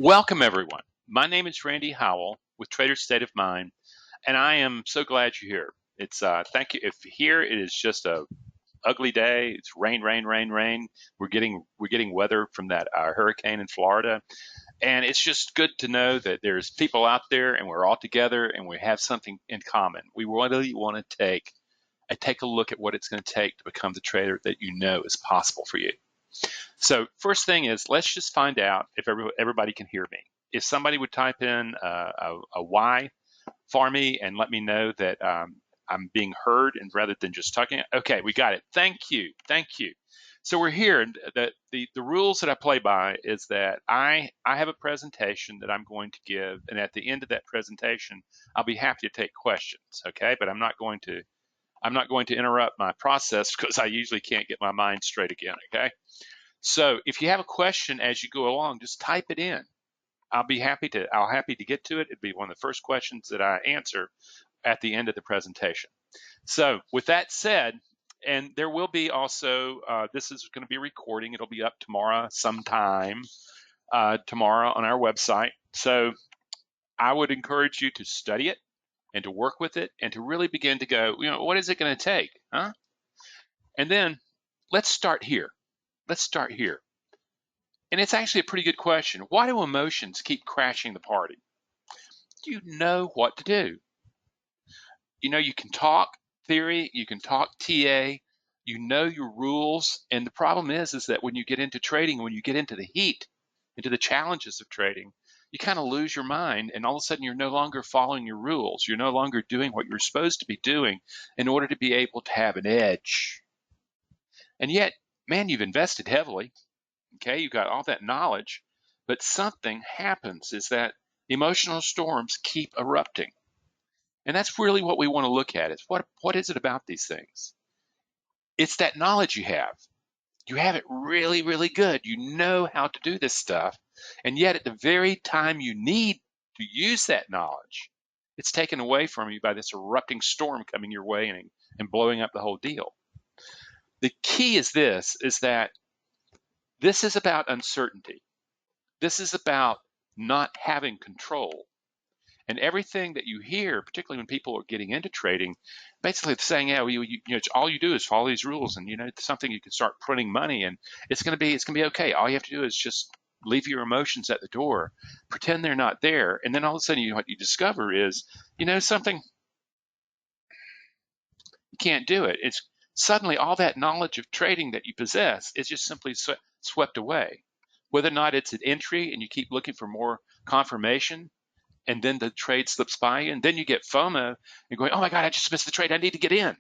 Welcome, everyone. My name is Randy Howell with Trader's State of Mind, and I am so glad you're here. It's thank you. If here it is just a ugly day, it's rain, rain, rain, rain. We're getting weather from that hurricane in Florida, and it's just good to know that there's people out there, and we're all together, and we have something in common. We really want to take a look at what it's going to take to become the trader that you know is possible for you. So first thing is, let's just find out if everybody can hear me. If somebody would type in a Y for me and let me know that I'm being heard and rather than just talking. Okay, we got it. Thank you. Thank you. So we're here. And the rules that I play by is that I have a presentation that I'm going to give. And at the end of that presentation, I'll be happy to take questions. Okay, but I'm not going to interrupt my process because I usually can't get my mind straight again. Okay. So if you have a question as you go along, just type it in. I'll happy to get to it. It'd be one of the first questions that I answer at the end of the presentation. So with that said, and there will be also, this is going to be a recording. It'll be up tomorrow sometime, tomorrow on our website. So I would encourage you to study it and to work with it and to really begin to go, what is it going to take, huh? And then let's start here. Let's start here. And it's actually a pretty good question. Why do emotions keep crashing the party? You know what to do. You can talk theory, you can talk TA, you know your rules. And the problem is that when you get into trading, when you get into the heat, into the challenges of trading, you kind of lose your mind. And all of a sudden, you're no longer following your rules. You're no longer doing what you're supposed to be doing in order to be able to have an edge. And yet, man, you've invested heavily. Okay, you got all that knowledge, but something happens is that emotional storms keep erupting. And that's really what we want to look at is what is it about these things? It's that knowledge you have. You have it really, really good. You know how to do this stuff. And yet at the very time you need to use that knowledge, it's taken away from you by this erupting storm coming your way and blowing up the whole deal. The key is that this is about uncertainty. This is about not having control. And everything that you hear, particularly when people are getting into trading, basically saying, yeah, all you do is follow these rules, and it's something you can start printing money, and it's going to be okay. All you have to do is just leave your emotions at the door, pretend they're not there, and then all of a sudden, what you discover is, something, you can't do it. It's suddenly all that knowledge of trading that you possess is just simply swept away. Whether or not it's an entry and you keep looking for more confirmation, and then the trade slips by you, and then you get FOMO and going, oh my God, I just missed the trade. I need to get in.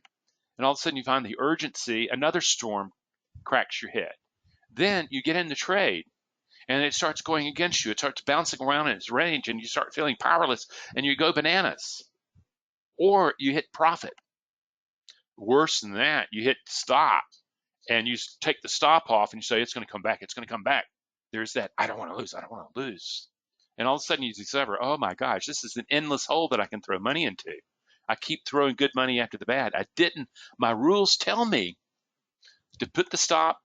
And all of a sudden you find the urgency, another storm cracks your head. Then you get in the trade and it starts going against you. It starts bouncing around in its range and you start feeling powerless and you go bananas. Or you hit profit. Worse than that, you hit stop and you take the stop off and you say, it's going to come back. It's going to come back. There's that, I don't want to lose. I don't want to lose. And all of a sudden you discover, oh my gosh, this is an endless hole that I can throw money into. I keep throwing good money after the bad. My rules tell me to put the stop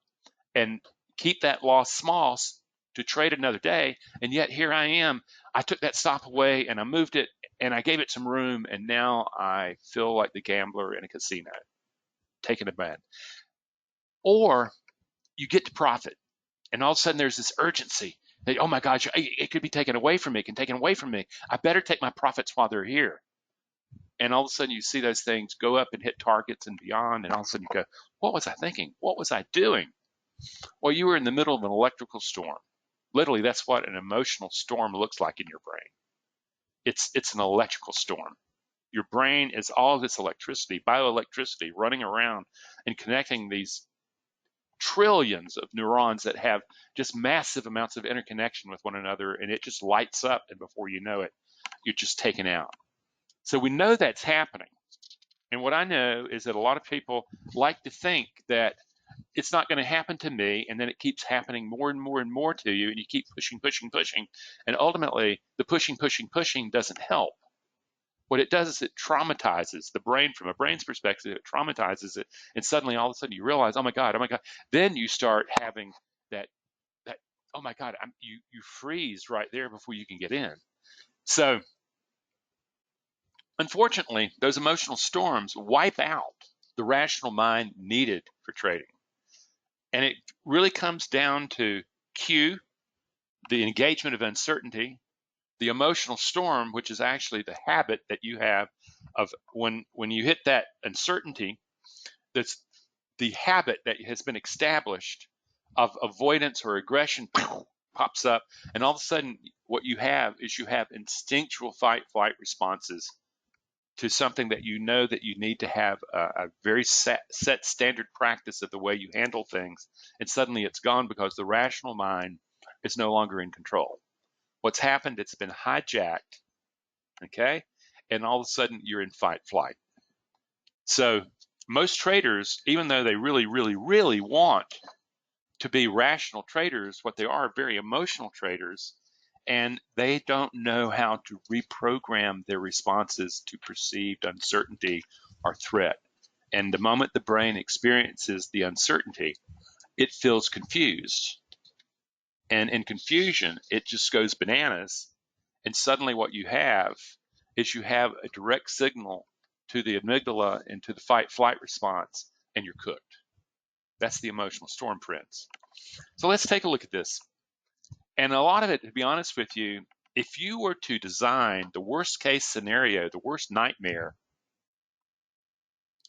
and keep that loss small to trade another day. And yet here I am. I took that stop away and I moved it and I gave it some room. And now I feel like the gambler in a casino, taking a bet. Or you get to profit and all of a sudden there's this urgency. Oh my gosh, it could be taken away from me. It can take it away from me. I better take my profits while they're here. And all of a sudden you see those things go up and hit targets and beyond. And all of a sudden you go, what was I thinking? What was I doing? Well, you were in the middle of an electrical storm. Literally, that's what an emotional storm looks like in your brain. It's an electrical storm. Your brain is all this electricity, bioelectricity running around and connecting these trillions of neurons that have just massive amounts of interconnection with one another, and it just lights up, and before you know it, you're just taken out. So we know that's happening. And what I know is that a lot of people like to think that it's not going to happen to me, and then it keeps happening more and more and more to you, and you keep pushing, pushing, pushing, and ultimately the pushing, pushing, pushing doesn't help. What it does is it traumatizes the brain. From a brain's perspective, it traumatizes it, and suddenly all of a sudden you realize, oh my God. Then you start having that oh my God, you freeze right there before you can get in. So unfortunately, those emotional storms wipe out the rational mind needed for trading. And it really comes down to Q, the engagement of uncertainty, the emotional storm, which is actually the habit that you have of when you hit that uncertainty, that's the habit that has been established of avoidance or aggression pops up, and all of a sudden what you have is you have instinctual fight flight responses to something that you know that you need to have a very set standard practice of the way you handle things, and suddenly it's gone because the rational mind is no longer in control. What's happened, it's been hijacked, okay? And all of a sudden you're in fight flight. So most traders, even though they really, really, really want to be rational traders, what they are very emotional traders, and they don't know how to reprogram their responses to perceived uncertainty or threat. And the moment the brain experiences the uncertainty, it feels confused. And in confusion, it just goes bananas. And suddenly what you have is you have a direct signal to the amygdala and to the fight-flight response, and you're cooked. That's the emotional storm, friends. So let's take a look at this. And a lot of it, to be honest with you, if you were to design the worst case scenario, the worst nightmare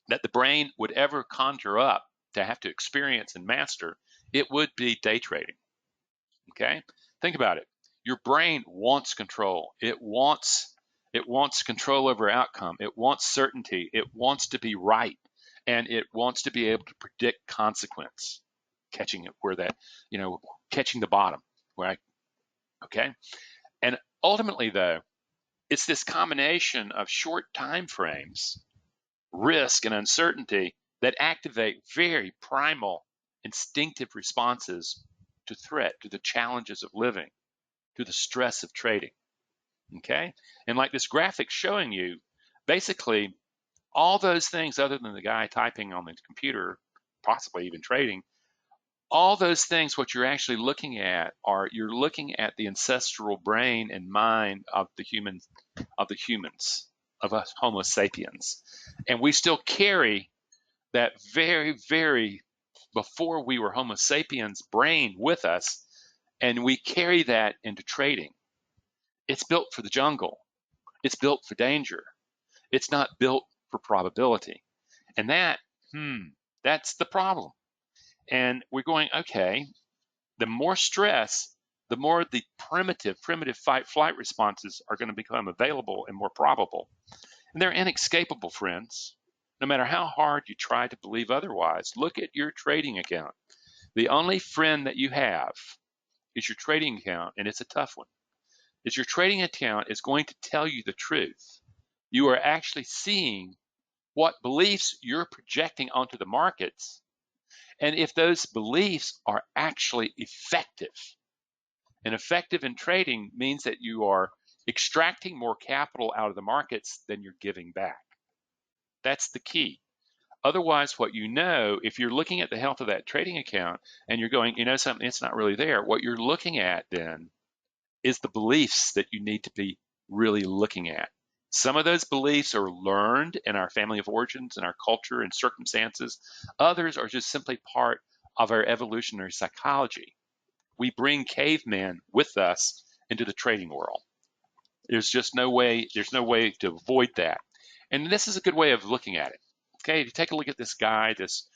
that the brain would ever conjure up to have to experience and master, it would be day trading. Okay? Think about it. Your brain wants control. It wants control over outcome. It wants certainty. It wants to be right. And it wants to be able to predict consequence, catching it where that, catching the bottom, right? Okay. And ultimately, though, it's this combination of short time frames, risk, and uncertainty that activate very primal, instinctive responses to threat, to the challenges of living, to the stress of trading. Okay? And like this graphic showing you, basically, all those things, other than the guy typing on the computer, possibly even trading, all those things, what you're actually looking at are you're looking at the ancestral brain and mind of the humans, of us Homo sapiens. And we still carry that very, very before we were Homo sapiens brain with us, and we carry that into trading. It's built for the jungle. It's built for danger. It's not built for probability. And that's the problem. And we're going, okay, the more stress, the more the primitive fight flight responses are going to become available and more probable. And they're inescapable, friends. No matter how hard you try to believe otherwise, look at your trading account. The only friend that you have is your trading account, and it's a tough one. Is your trading account is going to tell you the truth. You are actually seeing what beliefs you're projecting onto the markets, and if those beliefs are actually effective. And effective in trading means that you are extracting more capital out of the markets than you're giving back. That's the key. Otherwise, what if you're looking at the health of that trading account and you're going, something, it's not really there, what you're looking at then is the beliefs that you need to be really looking at. Some of those beliefs are learned in our family of origins, in our culture and circumstances. Others are just simply part of our evolutionary psychology. We bring cavemen with us into the trading world. There's no way to avoid that. And this is a good way of looking at it. Okay, if you take a look at this guy, this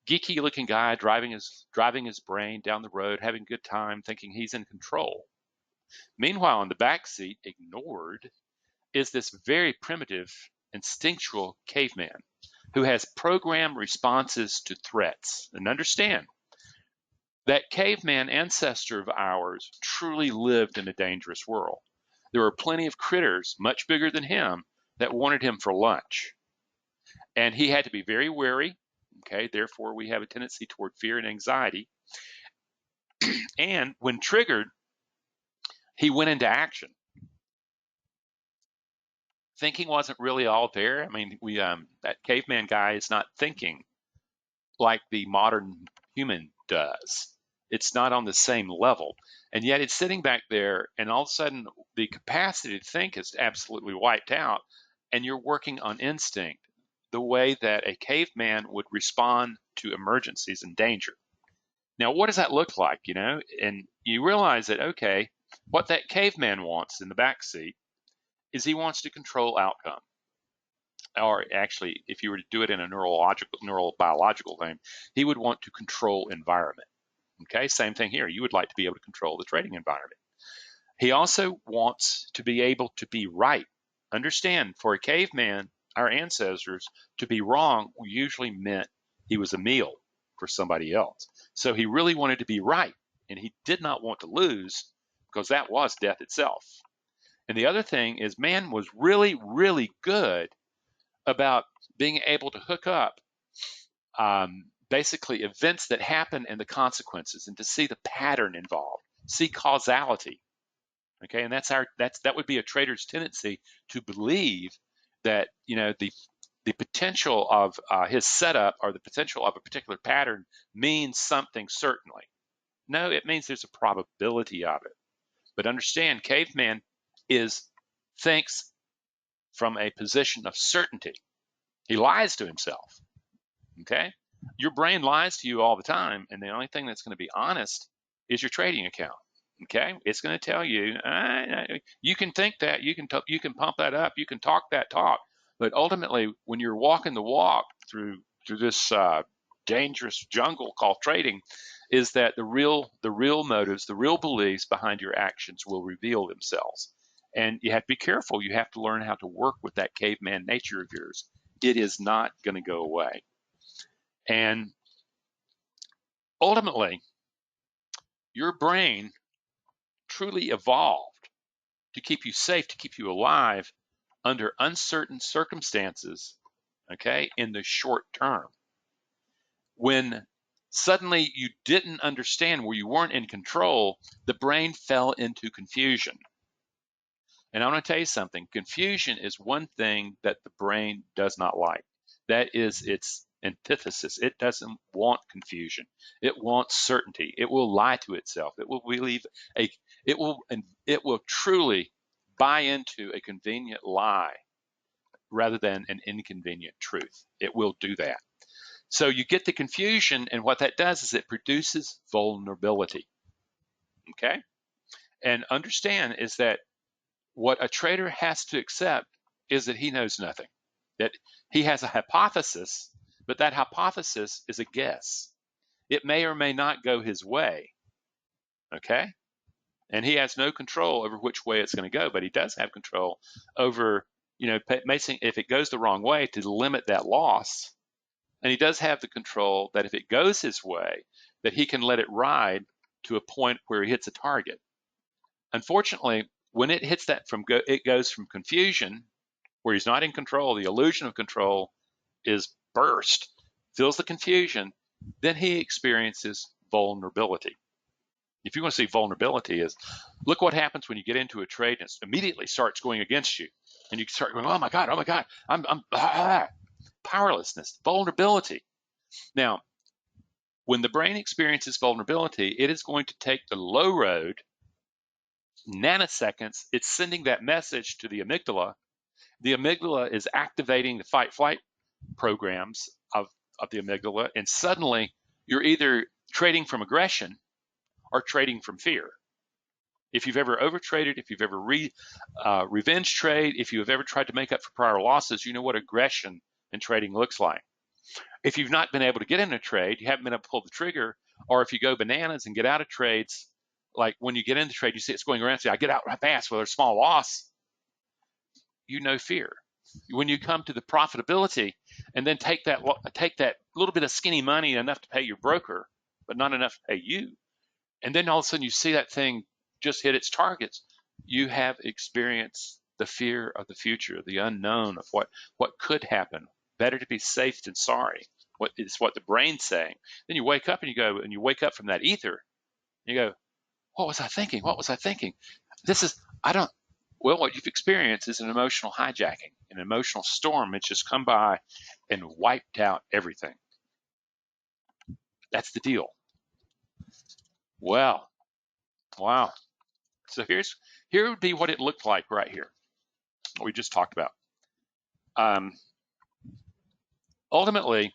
geeky looking guy driving his brain down the road, having a good time, thinking he's in control. Meanwhile, in the back seat, ignored, is this very primitive, instinctual caveman who has programmed responses to threats. And understand, that caveman ancestor of ours truly lived in a dangerous world. There were plenty of critters much bigger than him that wanted him for lunch. And he had to be very wary. Okay, therefore we have a tendency toward fear and anxiety. And when triggered, he went into action. Thinking wasn't really all there. I mean, that caveman guy is not thinking like the modern human does. It's not on the same level. And yet it's sitting back there, and all of a sudden the capacity to think is absolutely wiped out, and you're working on instinct, the way that a caveman would respond to emergencies and danger. Now, what does that look like, you know? And you realize that, okay, what that caveman wants in the back seat is he wants to control outcome. Or actually, if you were to do it in a neurobiological thing, he would want to control environment. Okay, same thing here. You would like to be able to control the trading environment. He also wants to be able to be right. Understand, for a caveman, our ancestors, to be wrong usually meant he was a meal for somebody else. So he really wanted to be right, and he did not want to lose, because that was death itself. And the other thing is, man was really, really good about being able to hook up basically events that happen and the consequences, and to see the pattern involved, see causality. Okay, and that would be a trader's tendency to believe that, you know, the potential of his setup, or the potential of a particular pattern, means something certainly. No, it means there's a probability of it. But understand, caveman thinks from a position of certainty. He lies to himself. Okay, your brain lies to you all the time, and the only thing that's going to be honest is your trading account. Okay, it's going to tell you, you can think that, you can pump that up, you can talk that talk, but ultimately, when you're walking the walk through this dangerous jungle called trading, is that the real motives, the real beliefs behind your actions will reveal themselves. And you have to be careful. You have to learn how to work with that caveman nature of yours. It is not going to go away. And ultimately, your brain truly evolved to keep you safe, to keep you alive under uncertain circumstances, okay, in the short term. When suddenly you didn't understand, where you weren't in control, the brain fell into confusion. And I'm going to tell you something. Confusion is one thing that the brain does not like. That is its antithesis. It doesn't want confusion. It wants certainty. It will lie to itself. It will truly buy into a convenient lie rather than an inconvenient truth. It will do that. So you get the confusion, and what that does is it produces vulnerability. Okay? And understand is that what a trader has to accept is that he knows nothing, that he has a hypothesis, but that hypothesis is a guess. It may or may not go his way, okay? And he has no control over which way it's going to go, but he does have control over, you know, if it goes the wrong way, to limit that loss. And he does have the control that if it goes his way, that he can let it ride to a point where he hits a target. Unfortunately, when it hits that it goes from confusion, where he's not in control, the illusion of control is burst, feels the confusion, then he experiences vulnerability. If you want to see vulnerability, is look what happens when you get into a trade and it immediately starts going against you, and you start going, oh my God, I'm powerlessness, vulnerability. Now, when the brain experiences vulnerability, it is going to take the low road. Nanoseconds, it's sending that message to the amygdala. The amygdala is activating the fight-flight programs of the amygdala, and suddenly you're either trading from aggression or trading from fear. If you've ever overtraded, if you've ever revenge trade, if you have ever tried to make up for prior losses, you know what aggression in trading looks like. If you've not been able to get in a trade, you haven't been able to pull the trigger, or if you go bananas and get out of trades, like when you get into trade, you see it's going around, say, I get out right fast with a small loss, you know fear. When you come to the profitability and then take that little bit of skinny money, enough to pay your broker, but not enough to pay you, and then all of a sudden you see that thing just hit its targets, you have experienced the fear of the future, the unknown of what could happen. Better to be safe than sorry. What the brain's saying. Then you wake up and you wake up from that ether. You go, what was I thinking? What was I thinking? What you've experienced is an emotional hijacking, an emotional storm. It's just come by and wiped out everything. That's the deal. Well, Wow. So here would be what it looked like right here, what we just talked about. Ultimately,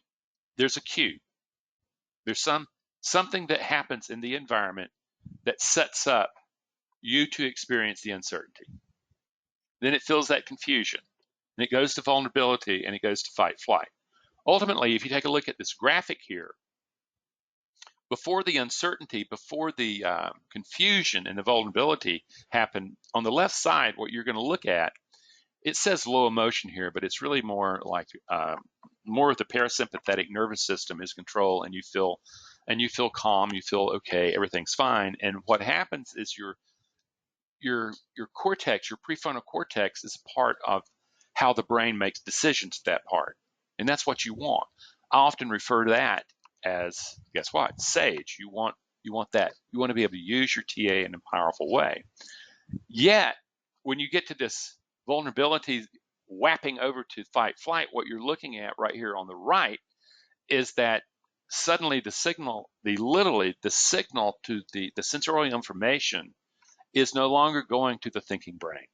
there's a cue. There's something that happens in the environment that sets up you to experience the uncertainty. Then it feels that confusion, and it goes to vulnerability, and it goes to fight, flight. Ultimately, if you take a look at this graphic here, before the uncertainty, before the confusion and the vulnerability happen, on the left side, what you're going to look at, it says low emotion here, but it's really more like more of the parasympathetic nervous system is control, and you feel calm, you feel okay, everything's fine. And what happens is your cortex, your prefrontal cortex, is part of how the brain makes decisions at that part, and that's what you want. I often refer to that as, guess what? Sage. You want that. You want to be able to use your TA in a powerful way. Yet, when you get to this vulnerability whapping over to fight flight, what you're looking at right here on the right is that suddenly the signal to the sensorial information is no longer going to the thinking brain.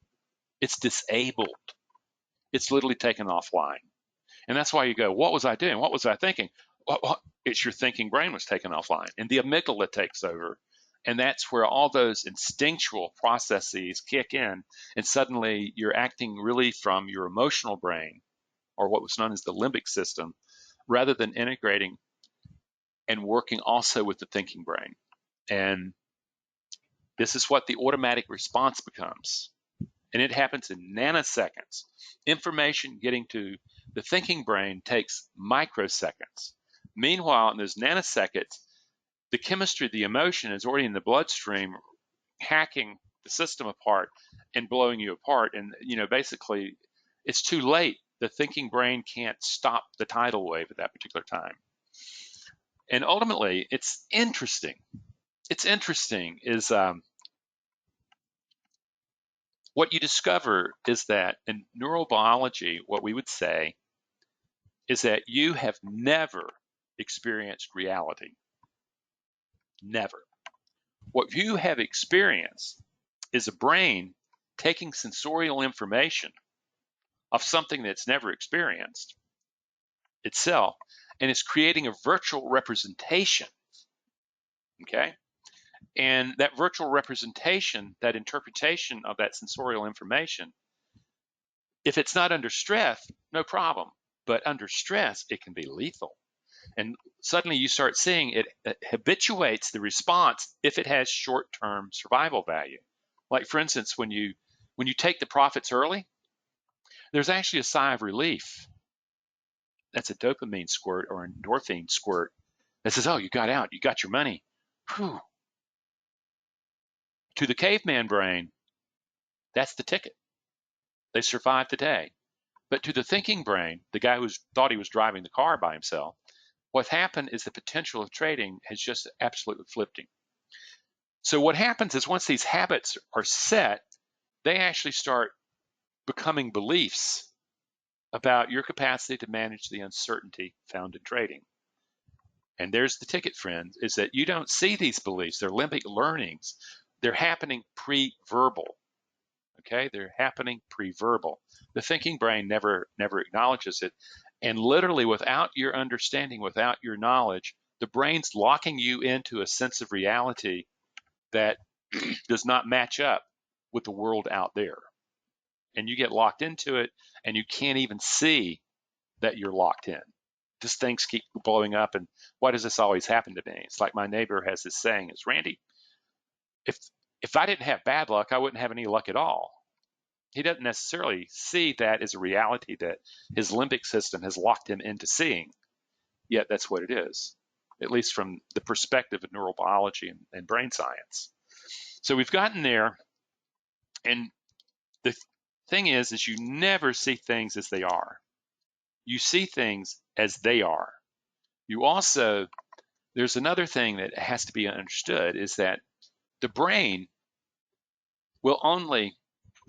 It's disabled. It's literally taken offline. And that's why you go, what was I doing? What was I thinking? It's your thinking brain was taken offline, and the amygdala takes over. And that's where all those instinctual processes kick in, and suddenly you're acting really from your emotional brain, or what was known as the limbic system, rather than integrating and working also with the thinking brain. And this is what the automatic response becomes. And it happens in nanoseconds. Information getting to the thinking brain takes microseconds. Meanwhile, in those nanoseconds, the chemistry, the emotion is already in the bloodstream, hacking the system apart and blowing you apart. And, basically, it's too late. The thinking brain can't stop the tidal wave at that particular time. And ultimately, it's interesting. Is what you discover is that in neurobiology, what we would say is that you have never experienced reality. Never. What you have experienced is a brain taking sensorial information of something that's never experienced itself, and it's creating a virtual representation. Okay? And that virtual representation, that interpretation of that sensorial information, if it's not under stress, no problem. But under stress, it can be lethal. And suddenly you start seeing it habituates the response if it has short-term survival value. Like, for instance, when you take the profits early, there's actually a sigh of relief. That's a dopamine squirt or endorphin squirt that says, oh, you got out, you got your money. Whew. To the caveman brain, that's the ticket. They survived the day. But to the thinking brain, the guy who thought he was driving the car by himself, what happened is the potential of trading has just absolutely flipped him. So what happens is once these habits are set, they actually start becoming beliefs about your capacity to manage the uncertainty found in trading. And there's the ticket, friends, is that you don't see these beliefs. They're limbic learnings. They're happening pre-verbal. Okay, they're happening pre-verbal. The thinking brain never acknowledges it. And literally, without your understanding, without your knowledge, the brain's locking you into a sense of reality that does not match up with the world out there. And you get locked into it, and you can't even see that you're locked in. Just things keep blowing up, and why does this always happen to me? It's like my neighbor has this saying, it's, Randy, if I didn't have bad luck, I wouldn't have any luck at all. He doesn't necessarily see that as a reality that his limbic system has locked him into seeing, yet that's what it is, at least from the perspective of neurobiology and brain science. So we've gotten there, and the thing is you never see things as they are. You see things as they are. You also, there's another thing that has to be understood, is that the brain will only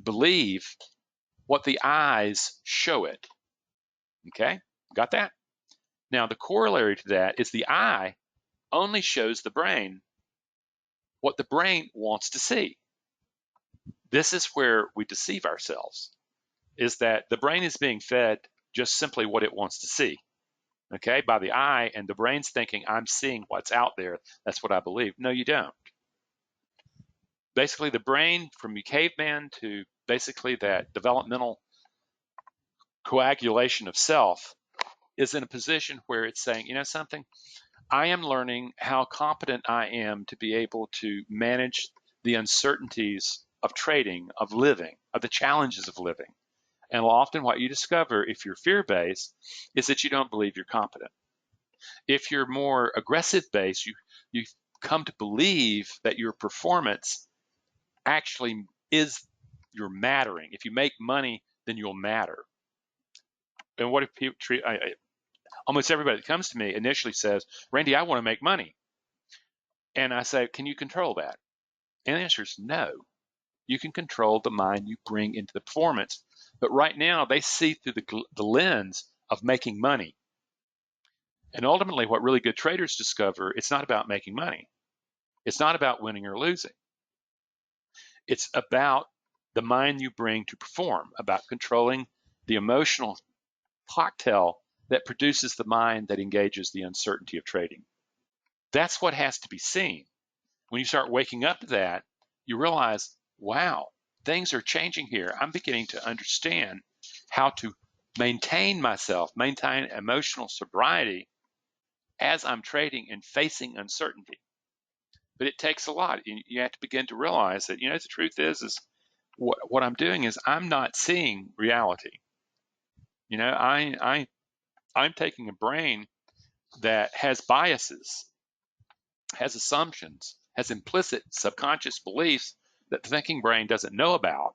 believe what the eyes show it. Okay, got that? Now, the corollary to that is the eye only shows the brain what the brain wants to see. This is where we deceive ourselves, is that the brain is being fed just simply what it wants to see, okay, by the eye, and the brain's thinking, I'm seeing what's out there. That's what I believe. No, you don't. Basically, the brain, from your caveman to basically that developmental coagulation of self, is in a position where it's saying, you know something, I am learning how competent I am to be able to manage the uncertainties of trading, of living, of the challenges of living. And often what you discover, if you're fear-based, is that you don't believe you're competent. If you're more aggressive-based, you come to believe that your performance actually is your mattering. If you make money, then you'll matter. And what if people treat, almost everybody that comes to me initially says, Randy, I want to make money. And I say, can you control that? And the answer is no. You can control the mind you bring into the performance. But right now, they see through the lens of making money. And ultimately, what really good traders discover, it's not about making money. It's not about winning or losing. It's about the mind you bring to perform, about controlling the emotional cocktail that produces the mind that engages the uncertainty of trading. That's what has to be seen. When you start waking up to that, you realize, wow, things are changing here. I'm beginning to understand how to maintain myself, maintain emotional sobriety as I'm trading and facing uncertainty. But it takes a lot. You have to begin to realize that, the truth is what I'm doing is I'm not seeing reality. I'm taking a brain that has biases, has assumptions, has implicit subconscious beliefs that the thinking brain doesn't know about,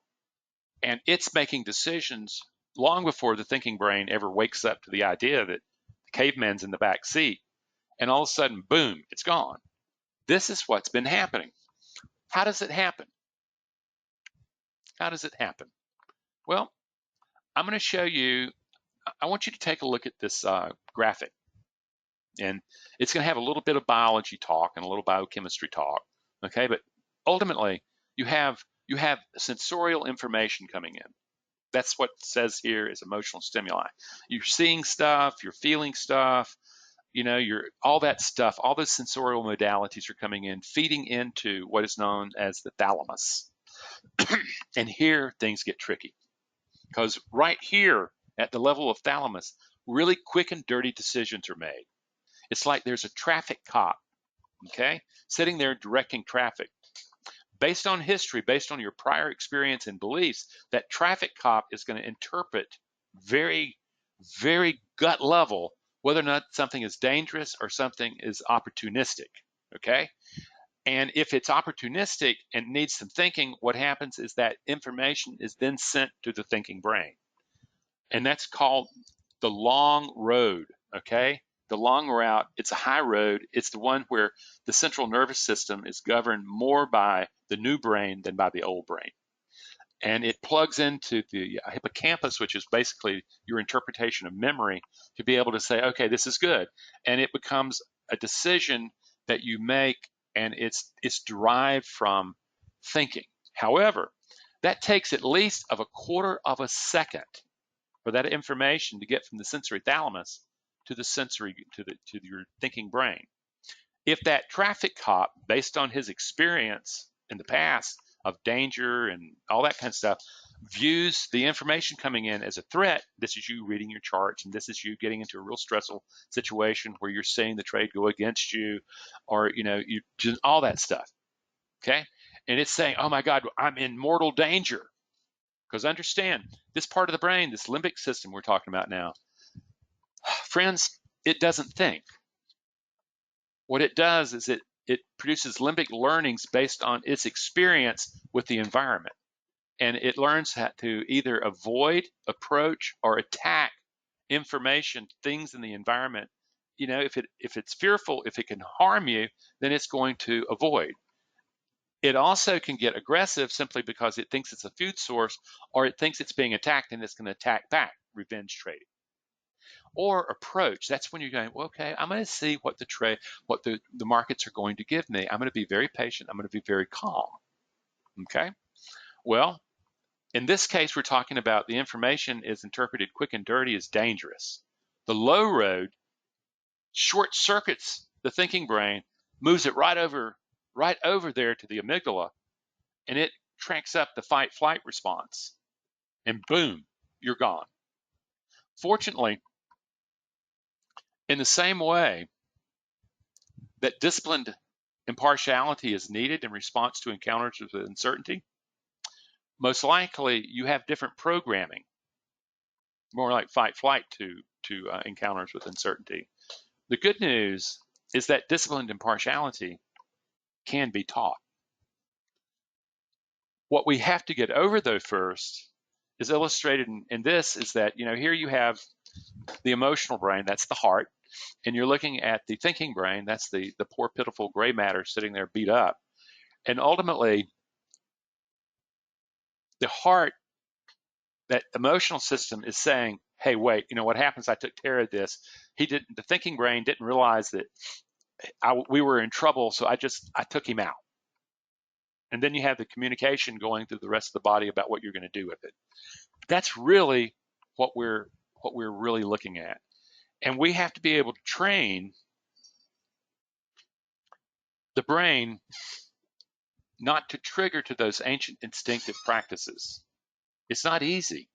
and it's making decisions long before the thinking brain ever wakes up to the idea that the caveman's in the back seat, and all of a sudden, boom, it's gone. This is what's been happening. How does it happen? How does it happen? Well, I'm going to show you, I want you to take a look at this graphic. And it's going to have a little bit of biology talk and a little biochemistry talk, okay? But ultimately, you have sensorial information coming in. That's what it says here is emotional stimuli. You're seeing stuff, you're feeling stuff, you're all that stuff, all those sensorial modalities are coming in, feeding into what is known as the thalamus. And here things get tricky, because right here at the level of thalamus, really quick and dirty decisions are made. It's like there's a traffic cop, okay, sitting there directing traffic. Based on history, based on your prior experience and beliefs, that traffic cop is going to interpret very, very gut level whether or not something is dangerous or something is opportunistic, okay? And if it's opportunistic and needs some thinking, what happens is that information is then sent to the thinking brain. And that's called the long road, okay? The long route, it's a high road. It's the one where the central nervous system is governed more by the new brain than by the old brain. And it plugs into the hippocampus, which is basically your interpretation of memory, to be able to say, okay, this is good. And it becomes a decision that you make, and it's derived from thinking. However, that takes at least of a quarter of a second for that information to get from the sensory thalamus to the sensory to your thinking brain. If that traffic cop, based on his experience in the past of danger and all that kind of stuff, views the information coming in as a threat, this is you reading your charts, and this is you getting into a real stressful situation where you're seeing the trade go against you, or you just all that stuff. Okay, and it's saying, oh my God, I'm in mortal danger. Because understand, this part of the brain, this limbic system we're talking about now, friends, it doesn't think. What it does is it produces limbic learnings based on its experience with the environment. And it learns how to either avoid, approach, or attack information, things in the environment. If it's fearful, if it can harm you, then it's going to avoid. It also can get aggressive simply because it thinks it's a food source, or it thinks it's being attacked and it's going to attack back, revenge trading. or approach. That's when you're going, well, okay, I'm going to see what the markets are going to give me. I'm going to be very patient. I'm going to be very calm. Okay. Well, in this case, we're talking about the information is interpreted quick and dirty as dangerous. The low road short circuits the thinking brain, moves it right over there to the amygdala, and it cranks up the fight flight response, and boom, you're gone. Fortunately, in the same way that disciplined impartiality is needed in response to encounters with uncertainty, most likely you have different programming, more like fight flight to encounters with uncertainty. The good news is that disciplined impartiality can be taught. What we have to get over, though, first is illustrated in this is that, here you have the emotional brain, that's the heart, and you're looking at the thinking brain, that's the poor, pitiful gray matter sitting there beat up. And ultimately, the heart, that emotional system is saying, hey, wait, what happens? I took care of this. The thinking brain didn't realize that we were in trouble, so I took him out. And then you have the communication going through the rest of the body about what you're going to do with it. That's really what we're really looking at. And we have to be able to train the brain not to trigger to those ancient instinctive practices. It's not easy,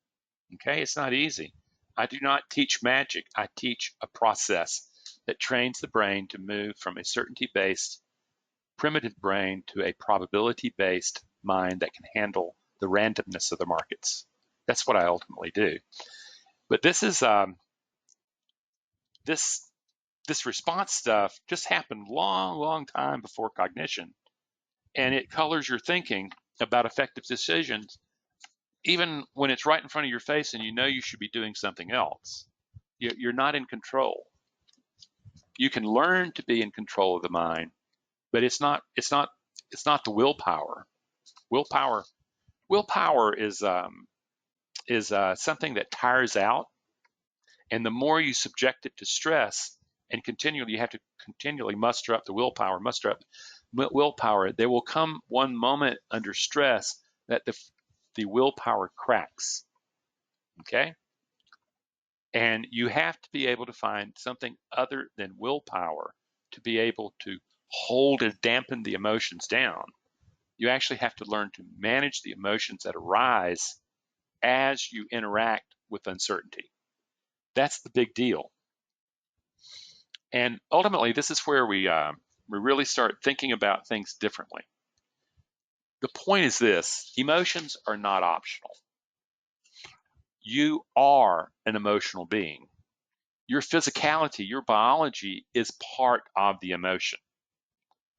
okay? It's not easy. I do not teach magic. I teach a process that trains the brain to move from a certainty-based primitive brain to a probability-based mind that can handle the randomness of the markets. That's what I ultimately do. But this is this response stuff just happened long time before cognition, and it colors your thinking about effective decisions, even when it's right in front of your face and you should be doing something else. You're not in control. You can learn to be in control of the mind, but it's not the willpower. Willpower is something that tires out, and the more you subject it to stress, and you have to continually muster up the willpower. There will come one moment under stress that the willpower cracks. Okay, and you have to be able to find something other than willpower to be able to hold and dampen the emotions down. You actually have to learn to manage the emotions that arise as you interact with uncertainty. That's the big deal. And ultimately, this is where we really start thinking about things differently. The point is this: emotions are not optional. You are an emotional being. Your physicality, your biology is part of the emotion.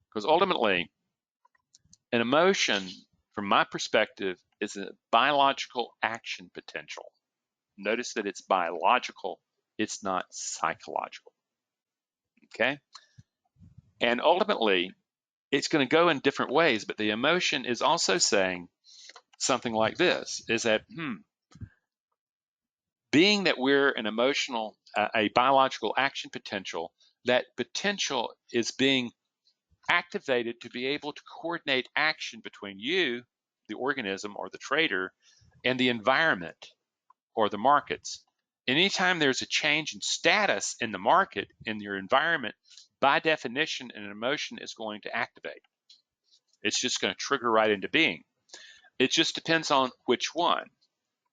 Because ultimately, an emotion, from my perspective, is a biological action potential. Notice that it's biological, it's not psychological. Okay? And ultimately, it's going to go in different ways, but the emotion is also saying something like this, is that, being that we're an emotional, a biological action potential, that potential is being activated to be able to coordinate action between you, the organism or the trader, and the environment or the markets. Anytime there's a change in status in the market, in your environment, by definition, an emotion is going to activate. It's just going to trigger right into being. It just depends on which one.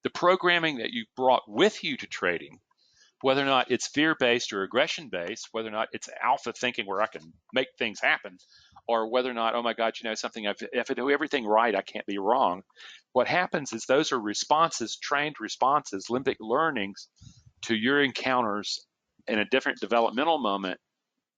The programming that you brought with you to trading, whether or not it's fear-based or aggression-based, whether or not it's alpha thinking where I can make things happen, or whether or not, oh my God, something, if I do everything right, I can't be wrong. What happens is those are responses, trained responses, limbic learnings to your encounters in a different developmental moment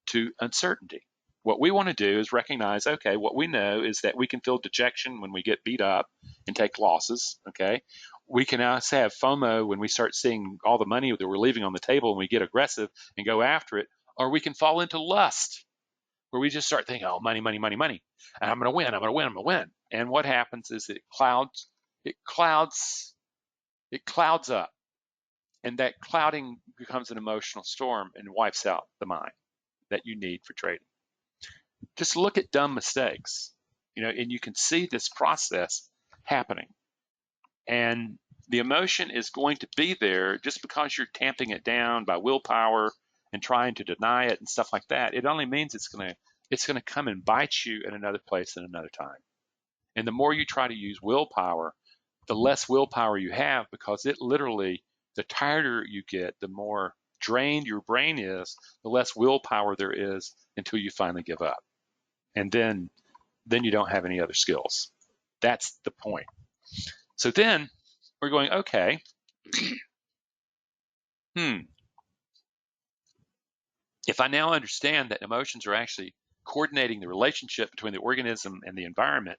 to uncertainty. What we want to do is recognize, okay, what we know is that we can feel dejection when we get beat up and take losses, okay? We can also have FOMO when we start seeing all the money that we're leaving on the table and we get aggressive and go after it, or we can fall into lust where we just start thinking, oh, money, money, money, money, and I'm going to win, I'm going to win, I'm going to win. And what happens is it clouds up. And that clouding becomes an emotional storm and wipes out the mind that you need for trading. Just look at dumb mistakes, and you can see this process happening. And the emotion is going to be there just because you're tamping it down by willpower and trying to deny it and stuff like that. It only means it's going to come and bite you in another place at another time. And the more you try to use willpower, the less willpower you have, because it literally, the tireder you get, the more drained your brain is, the less willpower there is until you finally give up. And then you don't have any other skills. That's the point. So then we're going, okay, if I now understand that emotions are actually coordinating the relationship between the organism and the environment,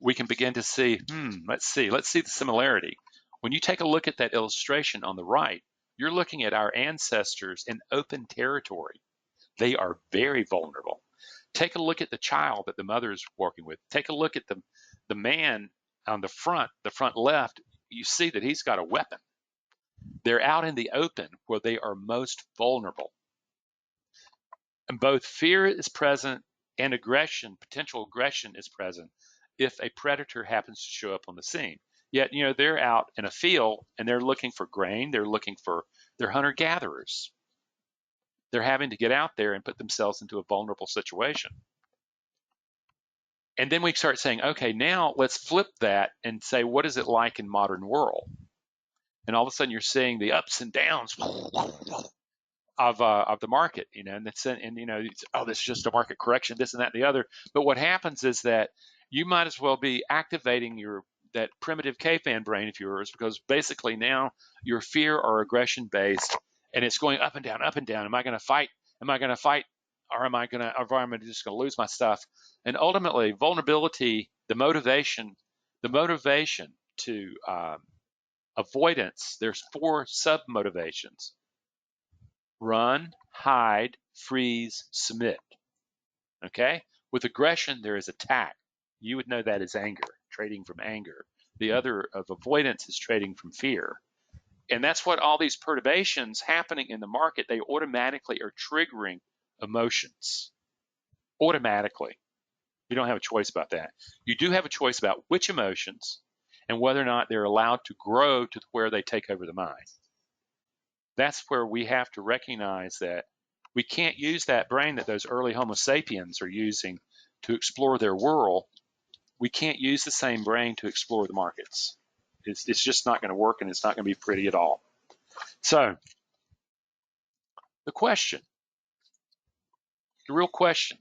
we can begin to see, let's see the similarity. When you take a look at that illustration on the right, you're looking at our ancestors in open territory. They are very vulnerable. Take a look at the child that the mother is working with. Take a look at the man on the front left. You see that he's got a weapon. They're out in the open where they are most vulnerable. And both fear is present and potential aggression is present if a predator happens to show up on the scene. Yet, they're out in a field and they're looking for grain. They're hunter-gatherers. They're having to get out there and put themselves into a vulnerable situation. And then we start saying, okay, now let's flip that and say, what is it like in modern world? And all of a sudden you're seeing the ups and downs of the market, and this is just a market correction, this and that and the other. But what happens is that you might as well be activating that primitive caveman brain of yours, because basically now you're fear or aggression based, and it's going up and down, up and down. Am I going to fight? Or am I just going to lose my stuff? And ultimately, vulnerability, the motivation to avoidance. There's 4 sub motivations: run, hide, freeze, submit. Okay? With aggression, there is attack. You would know that as anger, trading from anger. The other of avoidance is trading from fear. And that's what all these perturbations happening in the market, they automatically are triggering emotions. Automatically. You don't have a choice about that. You do have a choice about which emotions and whether or not they're allowed to grow to where they take over the mind. That's where we have to recognize that we can't use that brain that those early Homo sapiens are using to explore their world. We can't use the same brain to explore the markets. It's just not going to work, and it's not going to be pretty at all. So the real question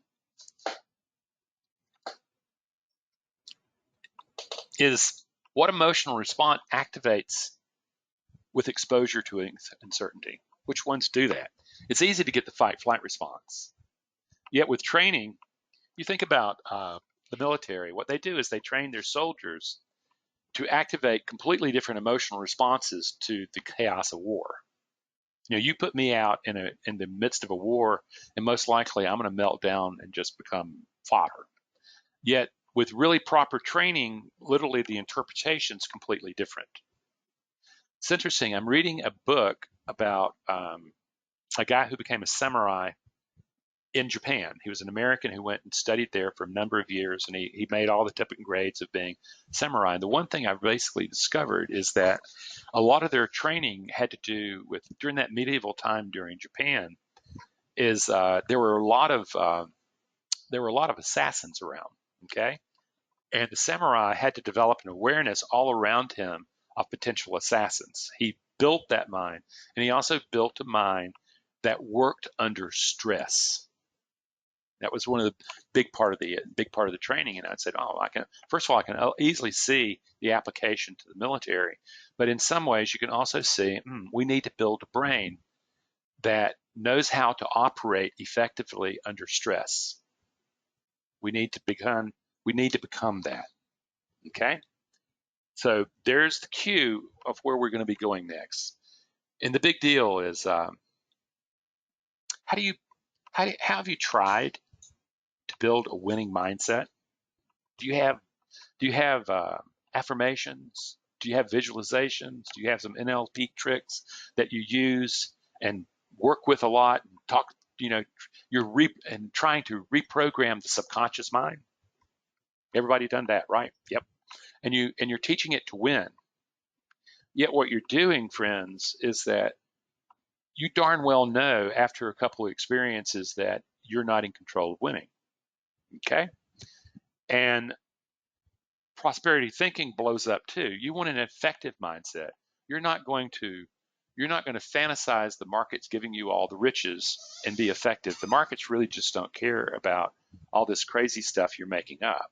is, what emotional response activates with exposure to uncertainty? Which ones do that? It's easy to get the fight-flight response. Yet with training, you think about the military. What they do is they train their soldiers to activate completely different emotional responses to the chaos of war. You put me out in the midst of a war, and most likely I'm going to melt down and just become fodder. Yet with really proper training, literally the interpretation is completely different. It's interesting. I'm reading a book about a guy who became a samurai in Japan. He was an American who went and studied there for a number of years, and he made all the typical grades of being samurai. And the one thing I've basically discovered is that a lot of their training had to do with, during that medieval time during Japan, is there were a lot of assassins around. Okay, and the samurai had to develop an awareness all around him of potential assassins. He built that mind, and he also built a mind that worked under stress. That was one of the big part of the training. And I said, I can easily see the application to the military, but in some ways you can also see we need to build a brain that knows how to operate effectively under stress. We need to become that. Okay, so there's the cue of where we're going to be going next. And the big deal is, how have you tried to build a winning mindset? Do you have affirmations? Do you have visualizations? Do you have some NLP tricks that you use and work with a lot and talk, you're trying to reprogram the subconscious mind? Everybody done that, right? Yep. And you're teaching it to win. Yet what you're doing, friends, is that you darn well know after a couple of experiences that you're not in control of winning. Okay? And prosperity thinking blows up too. You want an effective mindset. You're not going to fantasize the market's giving you all the riches and be effective. The markets really just don't care about all this crazy stuff you're making up.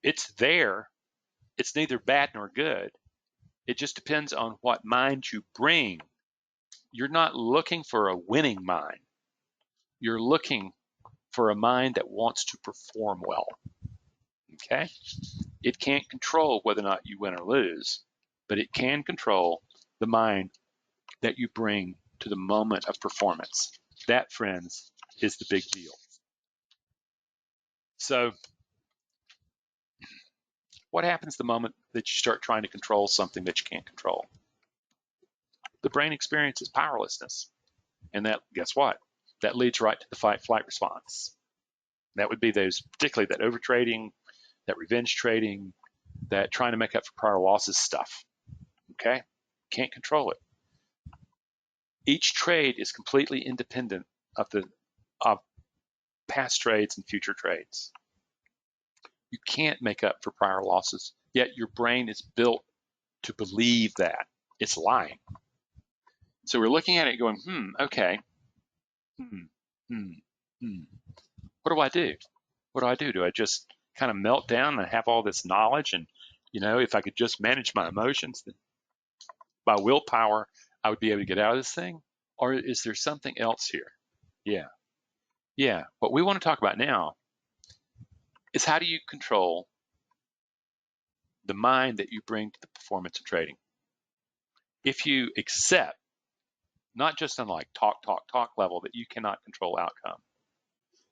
It's there. It's neither bad nor good. It just depends on what mind you bring. You're not looking for a winning mind. You're looking for a mind that wants to perform well. Okay? It can't control whether or not you win or lose, but it can control the mind that you bring to the moment of performance. That, friends, is the big deal. So, what happens the moment that you start trying to control something that you can't control? The brain experiences powerlessness. And that, guess what? That leads right to the fight-flight response. That would be those, particularly that overtrading, that revenge trading, that trying to make up for prior losses stuff. Okay? Can't control it. Each trade is completely independent of past trades and future trades. You can't make up for prior losses, yet your brain is built to believe that. It's lying. So we're looking at it going, okay. What do I do? What do I do? Do I just kind of melt down and have all this knowledge? And, if I could just manage my emotions, then by willpower, I would be able to get out of this thing? Or is there something else here? Yeah. What we want to talk about now is how do you control the mind that you bring to the performance of trading? If you accept, not just on like talk level, that you cannot control outcome,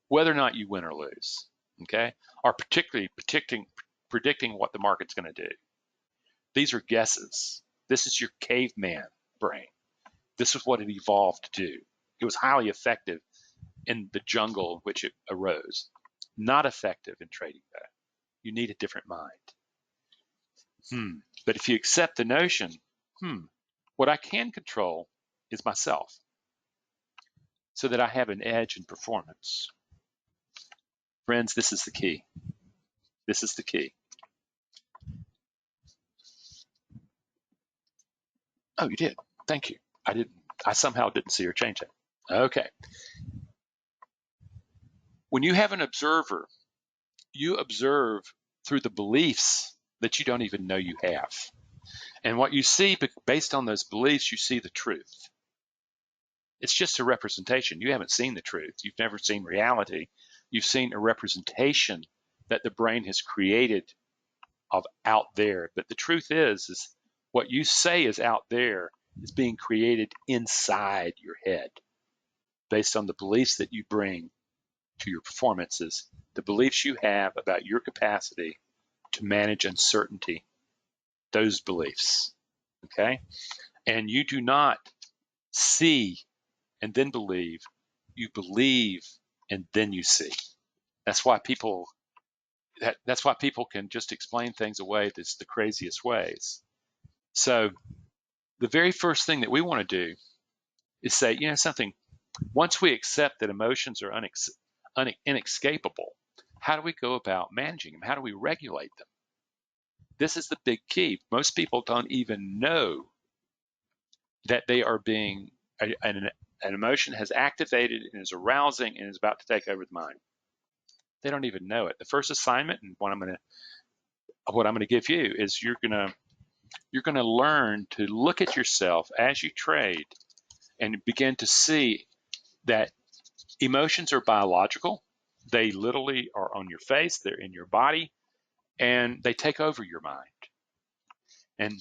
whether or not you win or lose, okay? Or particularly predicting what the market's going to do. These are guesses. This is your caveman brain. This is what it evolved to do. It was highly effective in the jungle in which it arose. Not effective in trading though. You need a different mind. But if you accept the notion, what I can control is myself, so that I have an edge in performance. Friends, this is the key. This is the key. Oh, you did. Thank you. I somehow didn't see her change it. Okay. When you have an observer, you observe through the beliefs that you don't even know you have. And what you see, based on those beliefs, you see the truth. It's just a representation. You haven't seen the truth. You've never seen reality. You've seen a representation that the brain has created of out there. But the truth is what you say is out there is being created inside your head based on the beliefs that you bring to your performances, the beliefs you have about your capacity to manage uncertainty, those beliefs, okay? And you do not see and then believe, you believe and then you see. That's why people can just explain things away that's the craziest ways. So the very first thing that we want to do is say, something, once we accept that emotions are inescapable, how do we go about managing them? How do we regulate them? This is the big key. Most people don't even know that they are being, an emotion has activated and is arousing and is about to take over the mind. They don't even know it. The first assignment, and what I'm going to give you, is you're going to learn to look at yourself as you trade and begin to see that emotions are biological. They literally are on your face, they're in your body, and they take over your mind. And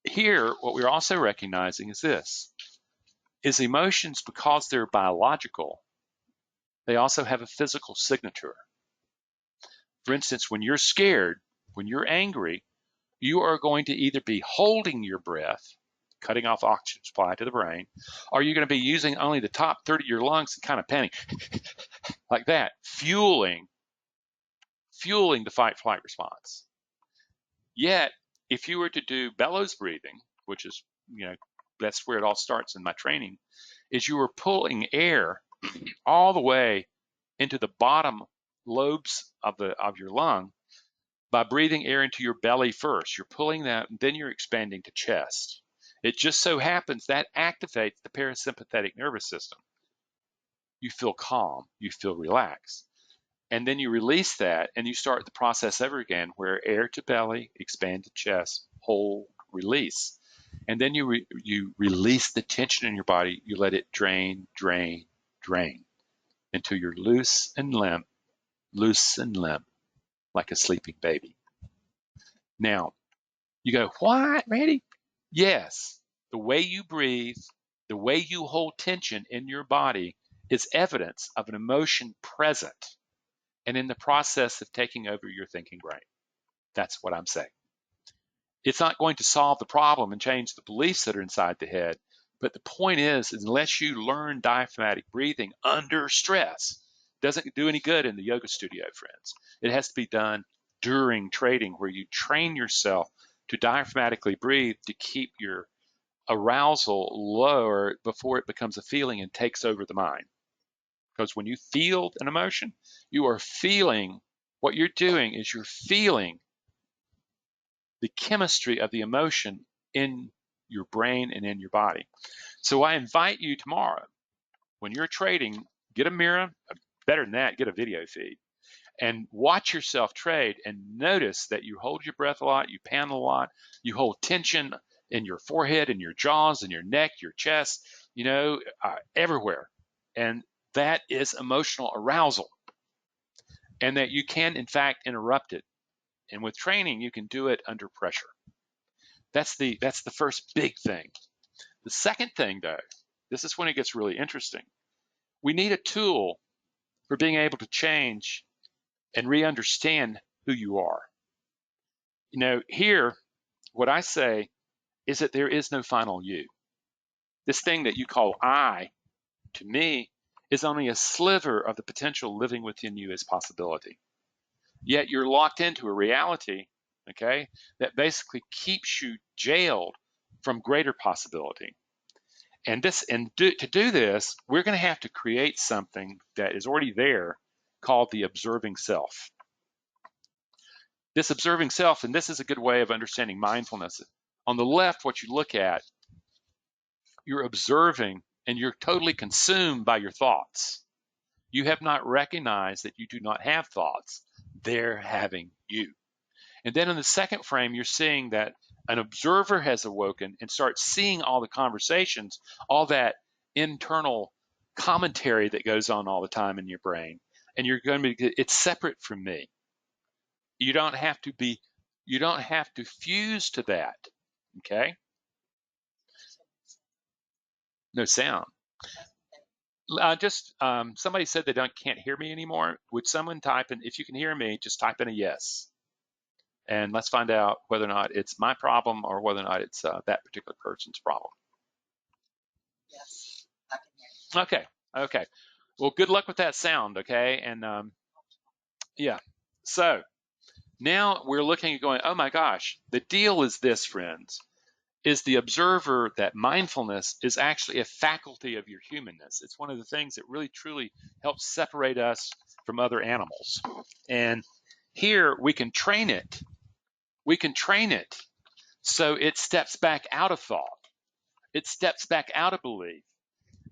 here, what we're also recognizing is this, is emotions, because they're biological, they also have a physical signature. For instance, when you're scared, when you're angry, you are going to either be holding your breath, cutting off oxygen supply to the brain, or you're going to be using only the top third of your lungs and kind of panting like that, fueling the fight-flight response. Yet, if you were to do bellows breathing, which is, that's where it all starts in my training, is you are pulling air all the way into the bottom lobes of your lung by breathing air into your belly first. You're pulling that, and then you're expanding to chest. It just so happens that activates the parasympathetic nervous system. You feel calm, you feel relaxed. And then you release that, and you start the process over again, where air to belly, expand to chest, hold, release. And then you release the tension in your body. You let it drain, drain, drain until you're loose and limp, like a sleeping baby. Now, you go, what, Randy? Yes, the way you breathe, the way you hold tension in your body is evidence of an emotion present and in the process of taking over your thinking brain. That's what I'm saying. It's not going to solve the problem and change the beliefs that are inside the head, but the point is unless you learn diaphragmatic breathing under stress, it doesn't do any good in the yoga studio, friends. It has to be done during trading, where you train yourself to diaphragmatically breathe to keep your arousal lower before it becomes a feeling and takes over the mind. Because when you feel an emotion, you are feeling, what you're doing is you're feeling the chemistry of the emotion in your brain and in your body. So I invite you tomorrow, when you're trading, get a mirror, better than that, get a video feed, and watch yourself trade and notice that you hold your breath a lot, you pan a lot, you hold tension in your forehead, in your jaws, in your neck, your chest, everywhere. And that is emotional arousal. And that you can, in fact, interrupt it. And with training, you can do it under pressure. That's the first big thing. The second thing, though, this is when it gets really interesting. We need a tool for being able to change and re-understand who you are. Here, what I say is that there is no final you. This thing that you call I, to me, is only a sliver of the potential living within you as possibility. Yet you're locked into a reality, okay, that basically keeps you jailed from greater possibility. And to do this, we're going to have to create something that is already there called the observing self. This observing self, and this is a good way of understanding mindfulness. On the left, what you look at, you're observing and you're totally consumed by your thoughts. You have not recognized that you do not have thoughts. They're having you. And then in the second frame, you're seeing that an observer has awoken and starts seeing all the conversations, all that internal commentary that goes on all the time in your brain. And you're going to be, it's separate from me. You don't have to fuse to that. Okay? No sound. Somebody said they can't hear me anymore. Would someone type in, if you can hear me, just type in a yes. And let's find out whether or not it's my problem or whether or not it's that particular person's problem. Yes, I can hear you. Okay. Well, good luck with that sound, okay? And yeah. So now we're looking at going, oh my gosh, the deal is this, friends, is the observer that mindfulness is actually a faculty of your humanness. It's one of the things that really, truly helps separate us from other animals. And here we can train it. We can train it so it steps back out of thought. It steps back out of belief.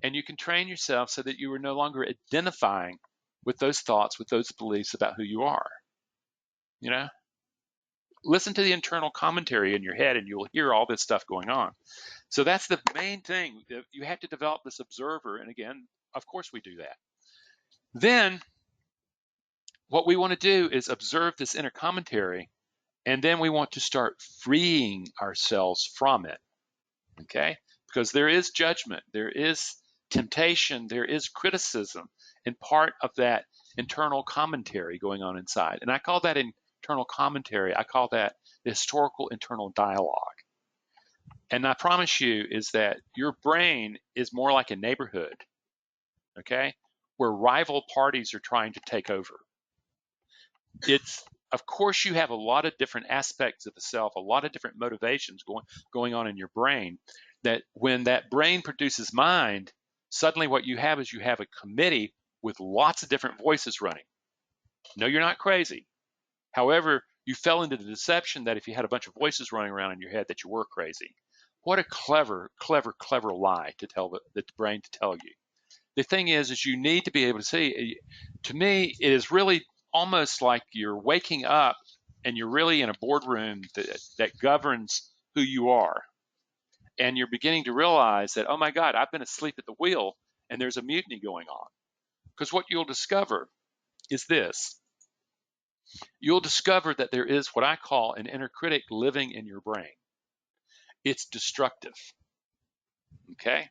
And you can train yourself so that you are no longer identifying with those thoughts, with those beliefs about who you are. Listen to the internal commentary in your head and you'll hear all this stuff going on. So that's the main thing. You have to develop this observer. And again, of course we do that. Then what we want to do is observe this inner commentary, and then we want to start freeing ourselves from it. Okay? Because there is judgment, there is temptation, there is criticism in part of that internal commentary going on inside. And I call that internal commentary. I call that the historical internal dialogue. And I promise you is that your brain is more like a neighborhood, okay, where rival parties are trying to take over. It's, of course, you have a lot of different aspects of the self, a lot of different motivations going on in your brain, that when that brain produces mind, suddenly what you have is you have a committee with lots of different voices running. No, you're not crazy. However, you fell into the deception that if you had a bunch of voices running around in your head that you were crazy. What a clever, clever, clever lie to tell the brain to tell you. The thing is you need to be able to see. To me, it is really almost like you're waking up and you're really in a boardroom that governs who you are. And you're beginning to realize that, oh my God, I've been asleep at the wheel and there's a mutiny going on. Because what you'll discover is this. You'll discover that there is what I call an inner critic living in your brain. It's destructive, okay?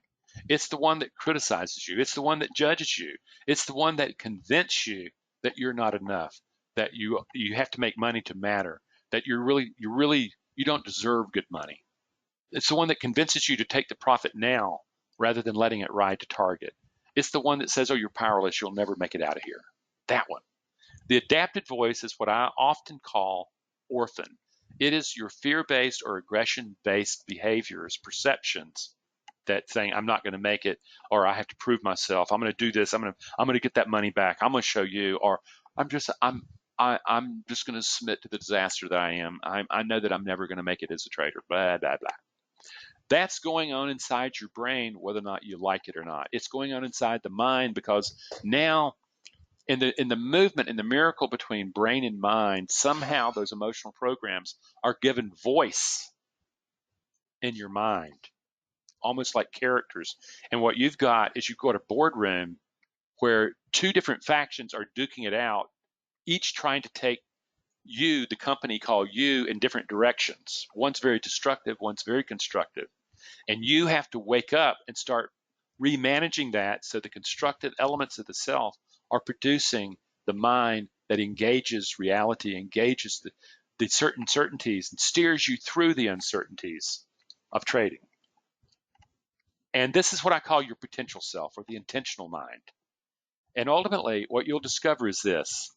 It's the one that criticizes you. It's the one that judges you. It's the one that convinces you that you're not enough, that you have to make money to matter, that you don't deserve good money. It's the one that convinces you to take the profit now rather than letting it ride to target. It's the one that says, oh, you're powerless, you'll never make it out of here. That one. The adapted voice is what I often call orphan. It is your fear-based or aggression-based behaviors, perceptions that saying I'm not going to make it, or I have to prove myself. I'm going to do this. I'm going to get that money back. I'm going to show you, or I'm just going to submit to the disaster that I am. I know that I'm never going to make it as a trader. Blah blah blah. That's going on inside your brain, whether or not you like it or not. It's going on inside the mind because now in the movement, in the miracle between brain and mind, somehow those emotional programs are given voice in your mind, almost like characters. And what you've got is you've got a boardroom where two different factions are duking it out, each trying to take you, the company called you, in different directions. One's very destructive, one's very constructive. And you have to wake up and start remanaging that so the constructive elements of the self are producing the mind that engages reality, engages the certain certainties, and steers you through the uncertainties of trading. And this is what I call your potential self, or the intentional mind. And ultimately, what you'll discover is this.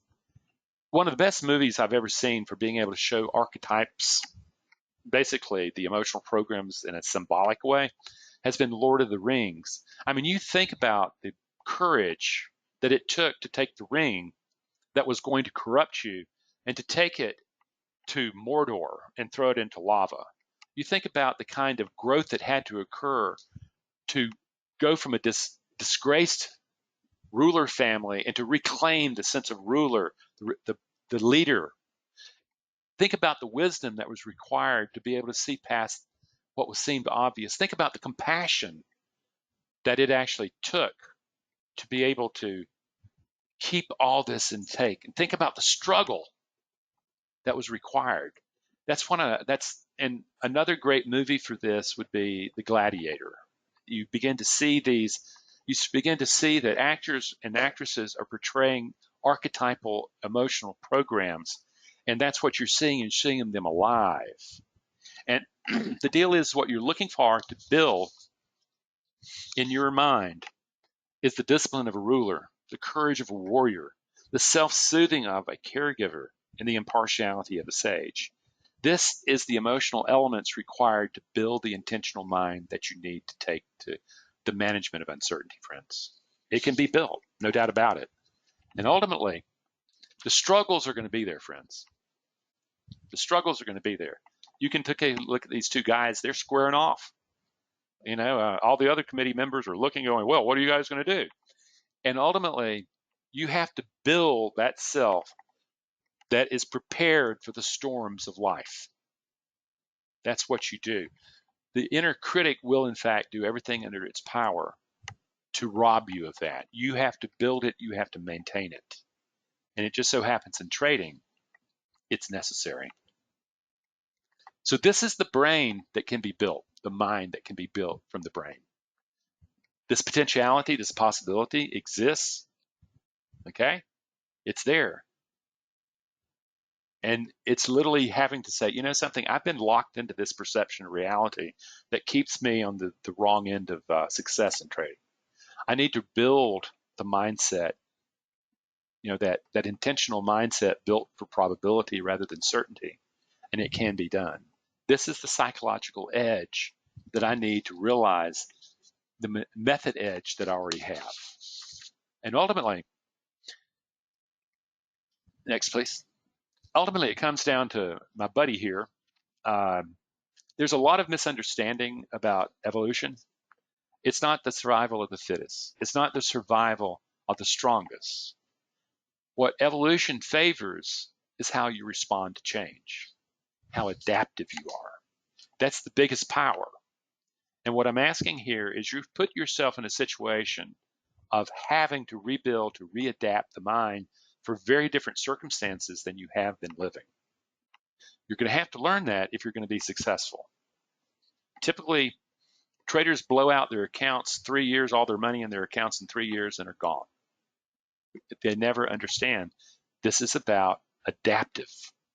One of the best movies I've ever seen for being able to show archetypes, basically the emotional programs in a symbolic way, has been Lord of the Rings. I mean, you think about the courage that it took to take the ring that was going to corrupt you and to take it to Mordor and throw it into lava. You think about the kind of growth that had to occur to go from a disgraced ruler family and to reclaim the sense of ruler, the leader. Think about the wisdom that was required to be able to see past what was seemed obvious. Think about the compassion that it actually took to be able to keep all this in take. And think about the struggle that was required. And another great movie for this would be The Gladiator. You begin to see that actors and actresses are portraying archetypal emotional programs, and that's what you're seeing, and seeing them alive. And the deal is, what you're looking for to build in your mind is the discipline of a ruler, the courage of a warrior, the self-soothing of a caregiver, and the impartiality of a sage. This is the emotional elements required to build the intentional mind that you need to take to the management of uncertainty, friends. It can be built, no doubt about it. And ultimately, the struggles are going to be there, friends. The struggles are going to be there. You can take a look at these two guys. They're squaring off. All the other committee members are looking, going, well, what are you guys going to do? And ultimately, you have to build that self that is prepared for the storms of life. That's what you do. The inner critic will, in fact, do everything under its power to rob you of that. You have to build it. You have to maintain it. And it just so happens in trading, it's necessary. So this is the brain that can be built, the mind that can be built from the brain. This potentiality, this possibility exists, okay? It's there. And it's literally having to say, you know something, I've been locked into this perception of reality that keeps me on the wrong end of success in trading. I need to build the mindset, that intentional mindset built for probability rather than certainty, and it can be done. This is the psychological edge that I need to realize the method edge that I already have. And ultimately, next please. Ultimately, it comes down to my buddy here. There's a lot of misunderstanding about evolution. It's not the survival of the fittest. It's not the survival of the strongest. What evolution favors is how you respond to change, how adaptive you are. That's the biggest power. And what I'm asking here is you've put yourself in a situation of having to rebuild, to readapt the mind for very different circumstances than you have been living. You're going to have to learn that if you're going to be successful. Typically, traders blow out their accounts 3 years, all their money in their accounts in 3 years, and are gone. They never understand. This is about adaptive.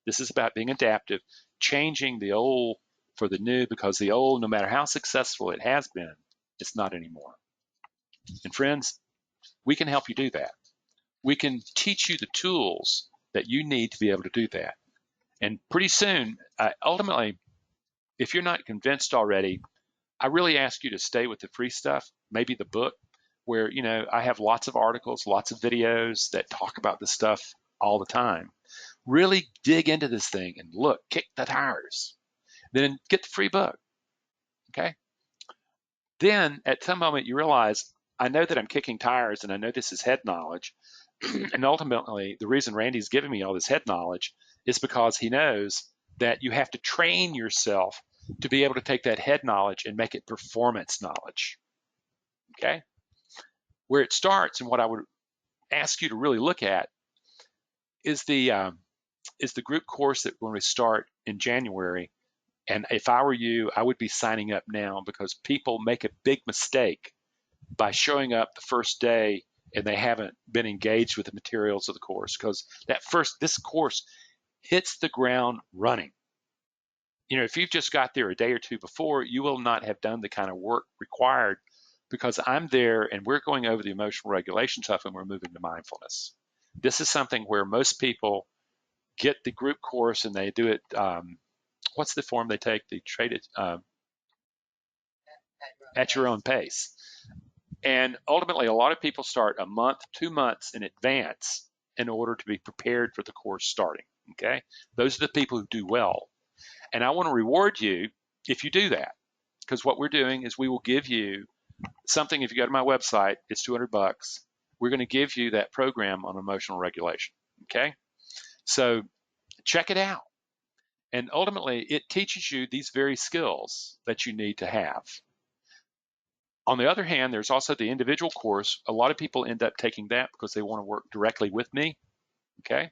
This is about being adaptive, changing the old for the new, because the old, no matter how successful it has been, it's not anymore. And friends, we can help you do that. We can teach you the tools that you need to be able to do that. And pretty soon, ultimately, if you're not convinced already, I really ask you to stay with the free stuff, maybe the book, where, I have lots of articles, lots of videos that talk about this stuff all the time. Really dig into this thing and look, kick the tires. Then get the free book, okay? Then at some moment you realize, I know that I'm kicking tires and I know this is head knowledge. And ultimately, the reason Randy's giving me all this head knowledge is because he knows that you have to train yourself to be able to take that head knowledge and make it performance knowledge, okay? Where it starts, and what I would ask you to really look at is the group course that when we start in January. And if I were you, I would be signing up now, because people make a big mistake by showing up the first day and they haven't been engaged with the materials of the course, because this course hits the ground running. If you've just got there a day or two before, you will not have done the kind of work required, because I'm there and we're going over the emotional regulation stuff and we're moving to mindfulness. This is something where most people get the group course and they do it. What's the form they take? They trade it at your own pace. And ultimately, a lot of people start a month, 2 months in advance in order to be prepared for the course starting, okay? Those are the people who do well. And I want to reward you if you do that, because what we're doing is we will give you something. If you go to my website, it's $200. We're going to give you that program on emotional regulation, okay? So check it out. And ultimately, it teaches you these very skills that you need to have. On the other hand, there's also the individual course. A lot of people end up taking that because they want to work directly with me, okay?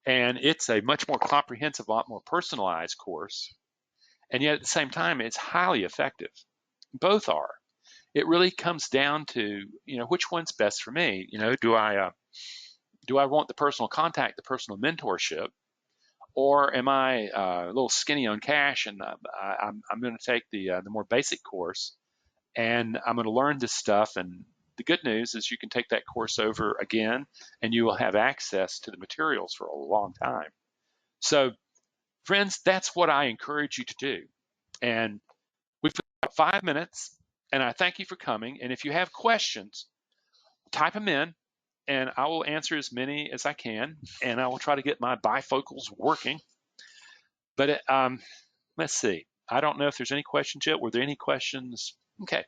And it's a much more comprehensive, a lot more personalized course. And yet at the same time, it's highly effective. Both are. It really comes down to, which one's best for me? Do I want the personal contact, the personal mentorship, or am I a little skinny on cash and I'm going to take the more basic course, and I'm going to learn this stuff. And the good news is you can take that course over again and you will have access to the materials for a long time. So friends, that's what I encourage you to do. And we've got 5 minutes, and I thank you for coming. And if you have questions, type them in and I will answer as many as I can, and I will try to get my bifocals working. But let's see. I don't know if there's any questions yet. Were there any questions? Okay.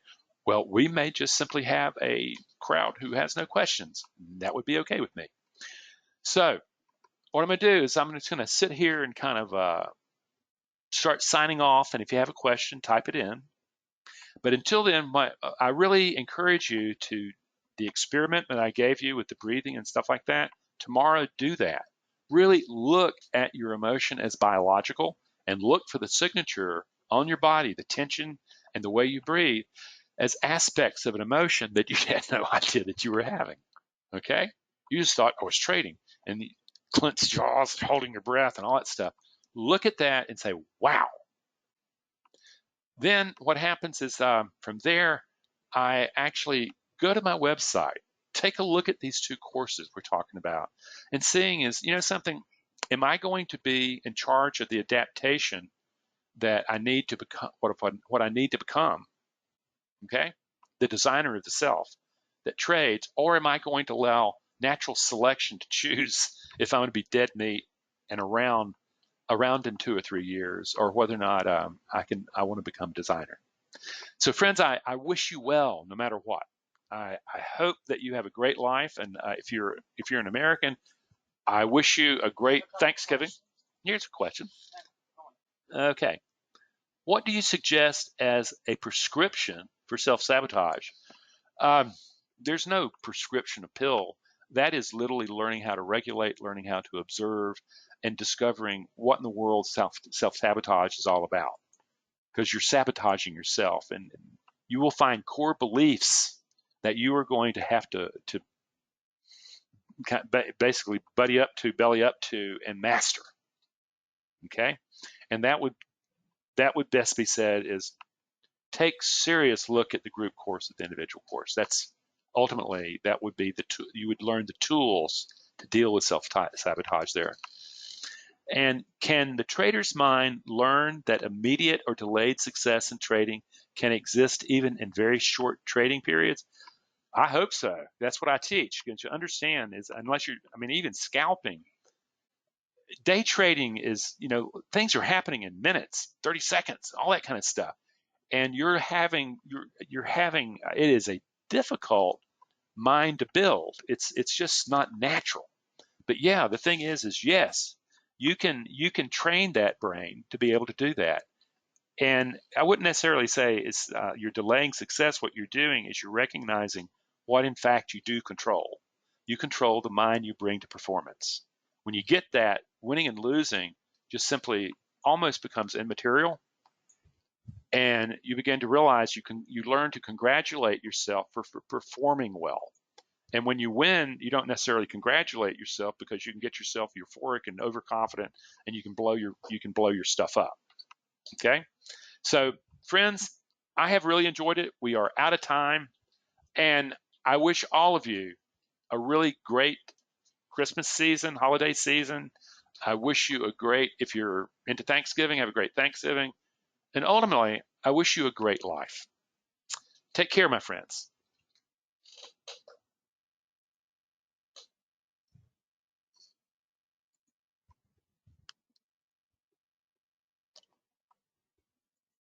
Well, we may just simply have a crowd who has no questions. That would be okay with me. So what I'm going to do is I'm just going to sit here and kind of start signing off. And if you have a question, type it in. But until then, I really encourage you to the experiment that I gave you with the breathing and stuff like that. Tomorrow, do that. Really look at your emotion as biological and look for the signature on your body, the tension and the way you breathe, as aspects of an emotion that you had no idea that you were having, okay? You just thought I was trading. And clenched jaws, holding your breath, and all that stuff. Look at that and say, wow. Then what happens is from there, I actually go to my website, take a look at these two courses we're talking about, and seeing is, something, am I going to be in charge of the adaptation that I need to become, what I need to become, okay? The designer of the self that trades, or am I going to allow natural selection to choose if I'm going to be dead meat and around in 2 or 3 years, or whether or not I want to become designer. So friends, I wish you well no matter what. I hope that you have a great life, and if you're an American, I wish you a great Thanksgiving. Here's a question. Okay, what do you suggest as a prescription for self-sabotage? There's no prescription of pill. That is literally learning how to regulate, learning how to observe, and discovering what in the world self-sabotage is all about. Because you're sabotaging yourself, and you will find core beliefs that you are going to have to basically belly up to, and master. Okay, and that would best be said is take serious look at the group course at the individual course. That's ultimately, that would be you would learn the tools to deal with self-sabotage there. And can the trader's mind learn that immediate or delayed success in trading can exist even in very short trading periods? I hope so. That's what I teach. Because you understand is, unless you're, even scalping, day trading is, things are happening in minutes, 30 seconds, all that kind of stuff. And you're having, it is a difficult mind to build. It's just not natural. But yeah, the thing is yes, you can train that brain to be able to do that. And I wouldn't necessarily say it's you're delaying success. What you're doing is you're recognizing what in fact you do control. You control the mind you bring to performance. When you get that, winning and losing just simply almost becomes immaterial, and you begin to realize you learn to congratulate yourself for performing well. And when you win, you don't necessarily congratulate yourself, because you can get yourself euphoric and overconfident, and you can blow your stuff up. Okay, so friends, I have really enjoyed it. We are out of time, and I wish all of you a really great Christmas season, holiday season. I wish you a great, if you're into Thanksgiving, have a great Thanksgiving. And ultimately, I wish you a great life. Take care, my friends.